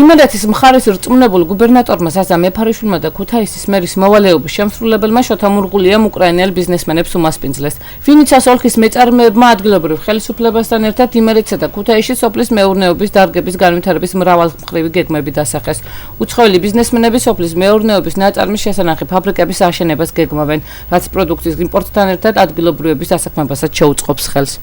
იმერეთის მხარის რწმუნებულ გუბერნატორმა ზაზა მეფარიშვილმა და ქუთაისის მერის მოვალეობის შემსრულებელმა შოთა მურღულიამ უკრაინელ ბიზნესმენებს უმასპინძლეს. ვინიცას ოლქის მეწარმეებმა ადგილობრივ ხელისუფლებასთან ერთად იმერეთსა და ქუთაისში სოფლის მეურნეობის დარგების განვითარების მრავალმხრივი გეგმები დასახეს. უცხოელი ბიზნესმენები სოფლის მეურნეობის ნაწარმის შესანახი ფაბრიკების აშენებას გეგმავენ, რაც პროდუქციის იმპორტთან ერთად ადგილობრივების დასაქმებასაც შეუწყობს ხელს.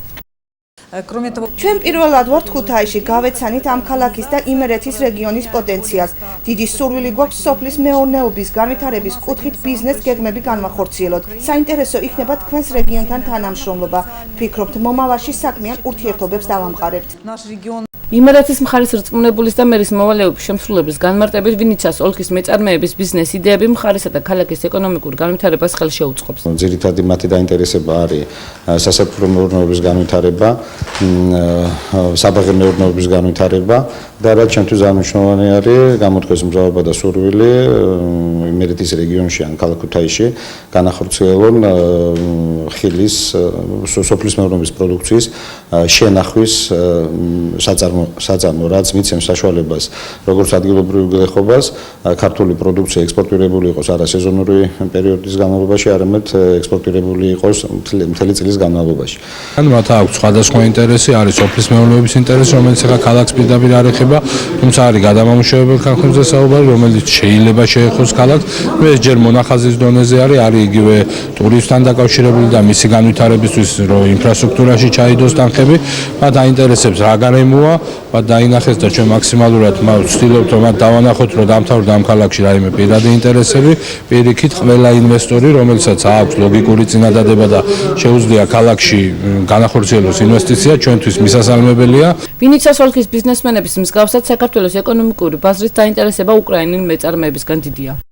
ჩვენ პირველად ვართ ქუთაისში, გავეცანით ამ ქალაქის და იმერეთის რეგიონის პოტენციალს. დიდი სურვილი გვაქვს სოფლის მეურნეობის განვითარების კუთხით ბიზნეს გეგმები განვახორციელოთ. საინტერესო იქნება თქვენს რეგიონთან თანამშრომლობა. ვფიქრობთ, მომავალში საქმიან ურთიერთობებს დავამყარებთ. იმერეთის მხარის რწმუნებულის და მერის მოვალეობის შემსრულებლის განმარტებით ვინიცას ოლქის მეწარმეების ბიზნეს იდეები მხარისა და ქალაქის ეკონომიკურ განვითარებას ხელს შეუწყობს. ძირითადი მათი დაინტერესება არის სასოფლო მეურნეობის განვითარება, საბაღე მეურნეობის განვითარება და რაც ჩემთვის მნიშვნელოვანი არის, გამოთქვეს მზაობა და სურვილი იმერეთის რეგიონში ან ქალაქ ქუთაისში განახორციელონ ხილის სოფლის მეურნეობის პროდუქციის შენახვის საწარმო, რაც მიცემს საშუალებას როგორც ადგილობრივ გლეხობას, ქართული პროდუქცია ექსპორტირებული იყოს არა სეზონური პერიოდის განმავლობაში, არამედ ექსპორტირებული იყოს მთელი წლის განმავლობაში. მათ აქვს სხვადასხვა ინტერესი, არის სოფლის მეურნეობის ინტერესი, რომელიც ახლა ქალაქს პირდაპირ არ ეხება, თუმცა არის გადამამუშავებელ ქარხნებზე საუბარი, რომელიც შეიძლება შეეხოს ქალაქს. ეს ჯერ მონახაზის დონეზე არის იგივე ტურიზმთან დაკავშირებული და მისი განვითარებისთვის რომ ინფრასტრუქტურაში ჩაიდოს თანხები, მათ აინტერესებს რა გარემოა, მათ დაინახეს და ჩვენ მაქსიმალურად ვცდილობთ რომ მათ დავანახოთ, რომ დამთავრდა ამ ქალაქში რაიმე პირადი ინტერესები, პირიქით ყველა ინვესტორი, რომელსაც აქვს ლოგიკური წინადადება და შეუძლია ქალაქში განახორციელოს ინვესტიცია, ჩვენთვის მისასალმებელია. ვინიცას ოლქის ბიზნესმენების მსგავსად საქართველოს ეკონომიკური ბაზრის დაინტერესება უკრაინელ მეწარმეებისგან დიდია.